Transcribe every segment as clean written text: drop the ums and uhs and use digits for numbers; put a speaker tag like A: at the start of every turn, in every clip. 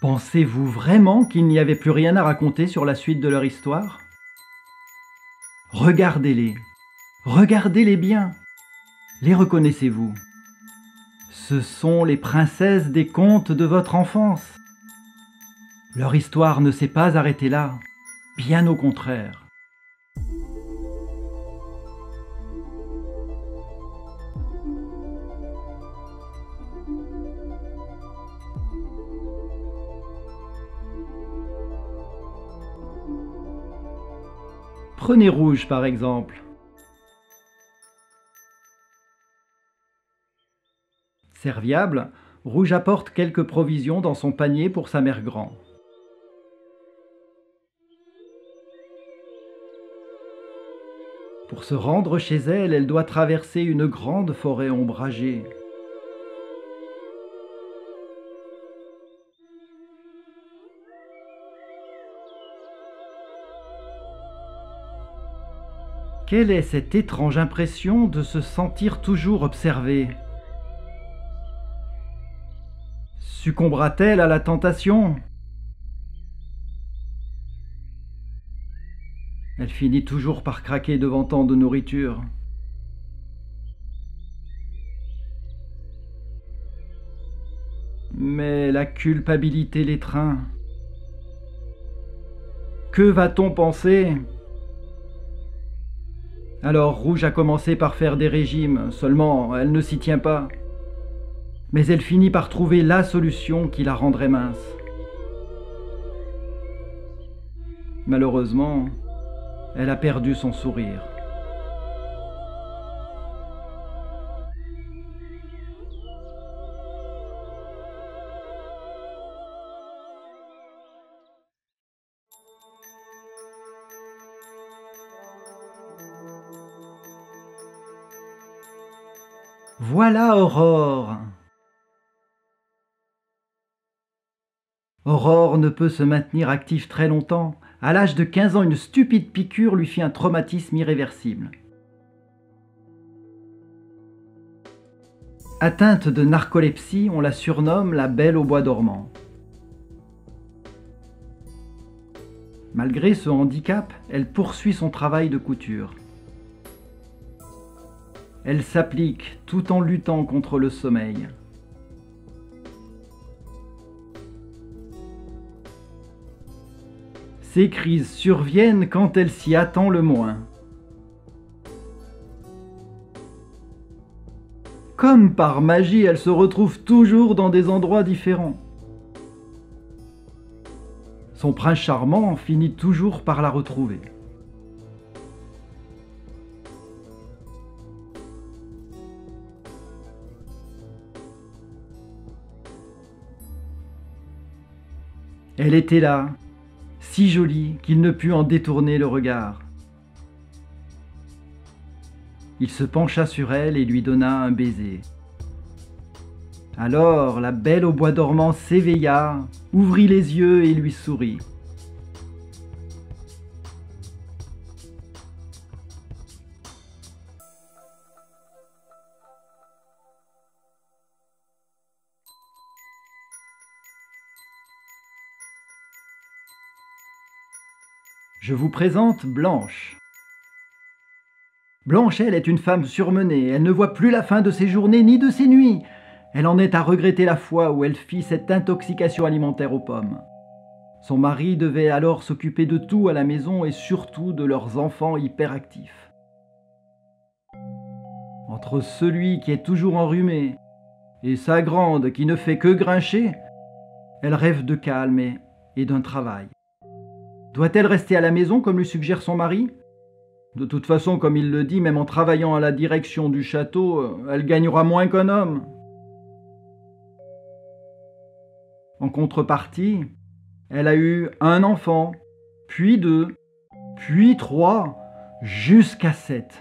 A: Pensez-vous vraiment qu'il n'y avait plus rien à raconter sur la suite de leur histoire? Regardez-les, regardez-les bien. Les reconnaissez-vous? Ce sont les princesses des contes de votre enfance. Leur histoire ne s'est pas arrêtée là, bien au contraire. Prenez Rouge par exemple. Serviable, Rouge apporte quelques provisions dans son panier pour sa mère grand. Pour se rendre chez elle, elle doit traverser une grande forêt ombragée. Quelle est cette étrange impression de se sentir toujours observée? Succombera-t-elle à la tentation? Elle finit toujours par craquer devant tant de nourriture. Mais la culpabilité l'étreint. Que va-t-on penser? Alors Rouge a commencé par faire des régimes, seulement elle ne s'y tient pas. Mais elle finit par trouver la solution qui la rendrait mince. Malheureusement, elle a perdu son sourire. Voilà Aurore. Aurore ne peut se maintenir active très longtemps. À l'âge de 15 ans, une stupide piqûre lui fit un traumatisme irréversible. Atteinte de narcolepsie, on la surnomme la Belle au bois dormant. Malgré ce handicap, elle poursuit son travail de couture. Elle s'applique tout en luttant contre le sommeil. Ces crises surviennent quand elle s'y attend le moins. Comme par magie, elle se retrouve toujours dans des endroits différents. Son prince charmant finit toujours par la retrouver. Elle était là, si jolie qu'il ne put en détourner le regard. Il se pencha sur elle et lui donna un baiser. Alors la Belle au bois dormant s'éveilla, ouvrit les yeux et lui sourit. Je vous présente Blanche. Blanche, elle, est une femme surmenée. Elle ne voit plus la fin de ses journées ni de ses nuits. Elle en est à regretter la fois où elle fit cette intoxication alimentaire aux pommes. Son mari devait alors s'occuper de tout à la maison et surtout de leurs enfants hyperactifs. Entre celui qui est toujours enrhumé et sa grande qui ne fait que grincher, elle rêve de calme et d'un travail. Doit-elle rester à la maison comme lui suggère son mari? De toute façon, comme il le dit, même en travaillant à la direction du château, elle gagnera moins qu'un homme. En contrepartie, elle a eu un enfant, puis 2, puis 3, jusqu'à 7.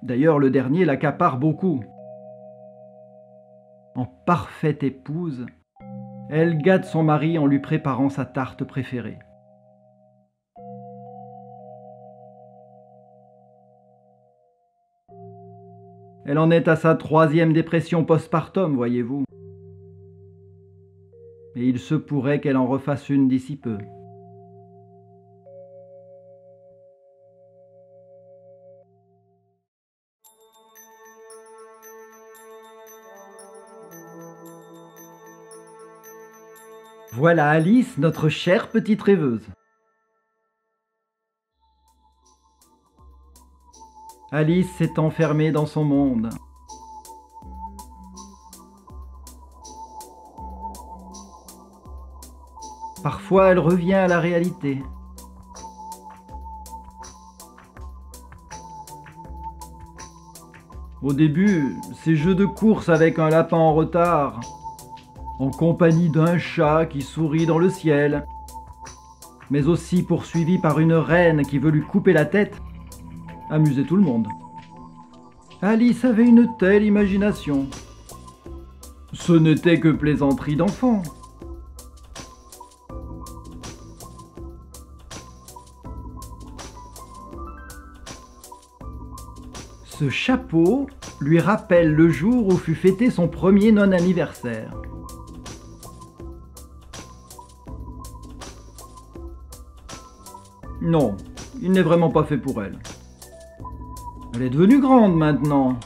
A: D'ailleurs, le dernier l'accapare beaucoup. En parfaite épouse, elle gâte son mari en lui préparant sa tarte préférée. Elle en est à sa 3e dépression postpartum, voyez-vous. et il se pourrait qu'elle en refasse une d'ici peu. Voilà Alice, notre chère petite rêveuse. Alice s'est enfermée dans son monde. Parfois, elle revient à la réalité. Au début, ces jeux de course avec un lapin en retard, en compagnie d'un chat qui sourit dans le ciel, mais aussi poursuivi par une reine qui veut lui couper la tête, amusaient tout le monde. Alice avait une telle imagination. Ce n'était que plaisanterie d'enfant. Ce chapeau lui rappelle le jour où fut fêté son premier non-anniversaire. Non, il n'est vraiment pas fait pour elle. Elle est devenue grande maintenant.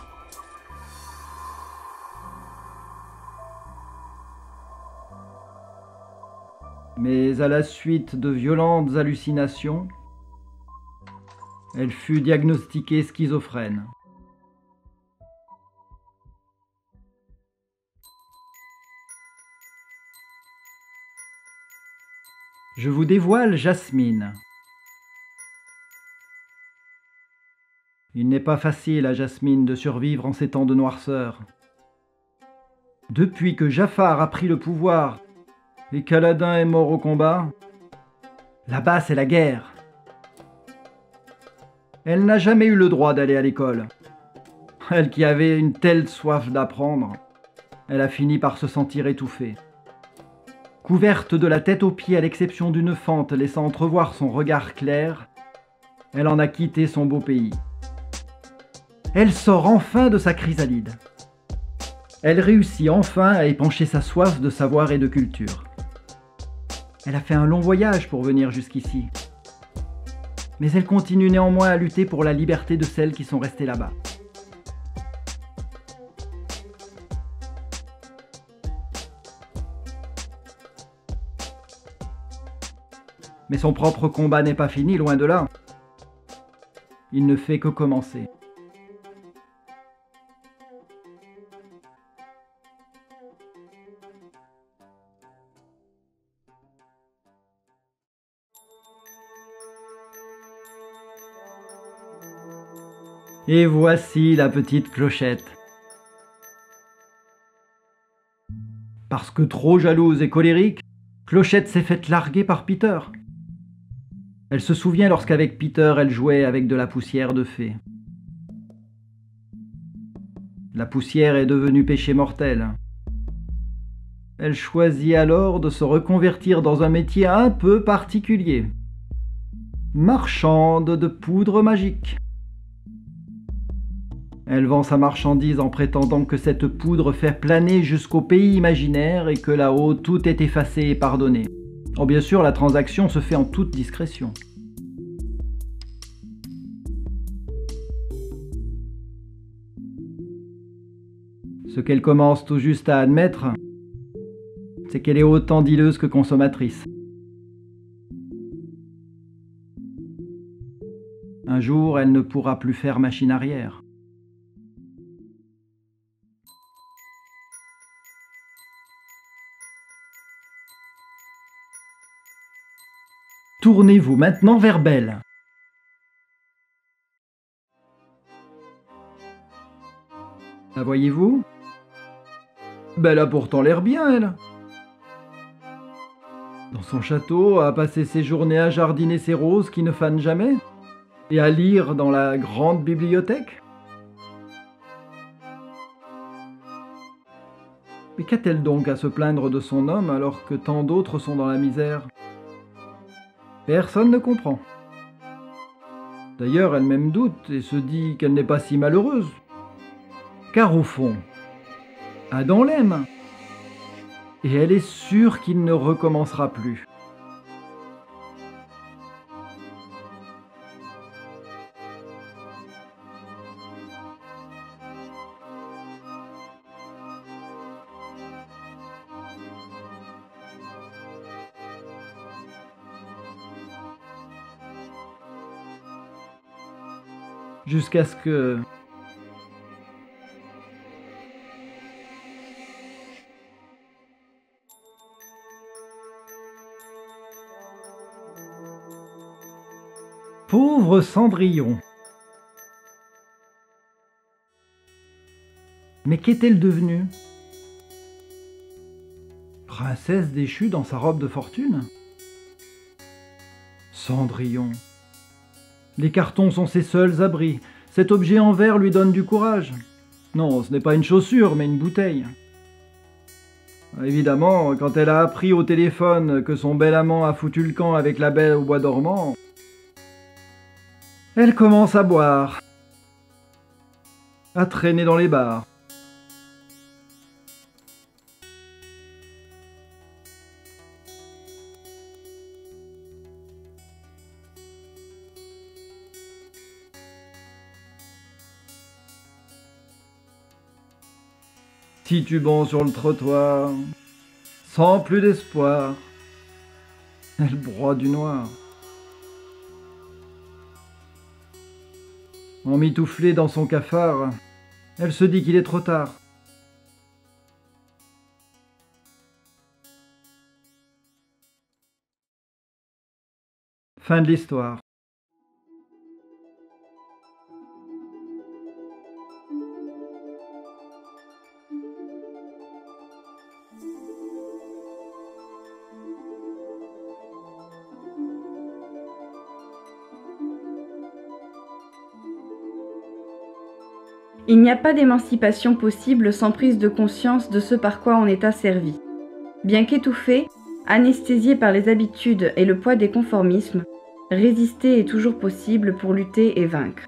A: Mais à la suite de violentes hallucinations, elle fut diagnostiquée schizophrène. Je vous dévoile Jasmine. Il n'est pas facile à Jasmine de survivre en ces temps de noirceur. Depuis que Jafar a pris le pouvoir et qu'Aladin est mort au combat, là-bas c'est la guerre. Elle n'a jamais eu le droit d'aller à l'école. Elle qui avait une telle soif d'apprendre, elle a fini par se sentir étouffée. Couverte de la tête aux pieds à l'exception d'une fente laissant entrevoir son regard clair, elle en a quitté son beau pays. Elle sort enfin de sa chrysalide. Elle réussit enfin à épancher sa soif de savoir et de culture. Elle a fait un long voyage pour venir jusqu'ici. Mais elle continue néanmoins à lutter pour la liberté de celles qui sont restées là-bas. Mais son propre combat n'est pas fini, loin de là. Il ne fait que commencer. Et voici la petite Clochette. Parce que trop jalouse et colérique, Clochette s'est faite larguer par Peter. Elle se souvient lorsqu'avec Peter, elle jouait avec de la poussière de fée. La poussière est devenue péché mortel. Elle choisit alors de se reconvertir dans un métier un peu particulier. Marchande de poudre magique. Elle vend sa marchandise en prétendant que cette poudre fait planer jusqu'au pays imaginaire et que là-haut tout est effacé et pardonné. Oh, bien sûr, la transaction se fait en toute discrétion. Ce qu'elle commence tout juste à admettre, c'est qu'elle est autant dealeuse que consommatrice. Un jour, elle ne pourra plus faire machine arrière. Tournez-vous maintenant vers Belle. La voyez-vous? Belle a pourtant l'air bien, elle. Dans son château, à passer ses journées à jardiner ses roses qui ne fanent jamais, et à lire dans la grande bibliothèque. Mais qu'a-t-elle donc à se plaindre de son homme alors que tant d'autres sont dans la misère? Personne ne comprend. D'ailleurs, elle-même doute et se dit qu'elle n'est pas si malheureuse. Car au fond, Adam l'aime. et elle est sûre qu'il ne recommencera plus. Jusqu'à ce que... Pauvre Cendrillon! Mais qu'est-elle devenue? Princesse déchue dans sa robe de fortune? Cendrillon! Les cartons sont ses seuls abris. Cet objet en verre lui donne du courage. Non, ce n'est pas une chaussure, mais une bouteille. Évidemment, quand elle a appris au téléphone que son bel amant a foutu le camp avec la belle au bois dormant, elle commence à boire, à traîner dans les bars. Titubant sur le trottoir, sans plus d'espoir, elle broie du noir. Emmitouflée dans son cafard, elle se dit qu'il est trop tard. Fin de l'histoire.
B: Il n'y a pas d'émancipation possible sans prise de conscience de ce par quoi on est asservi. Bien qu'étouffé, anesthésié par les habitudes et le poids des conformismes, résister est toujours possible pour lutter et vaincre.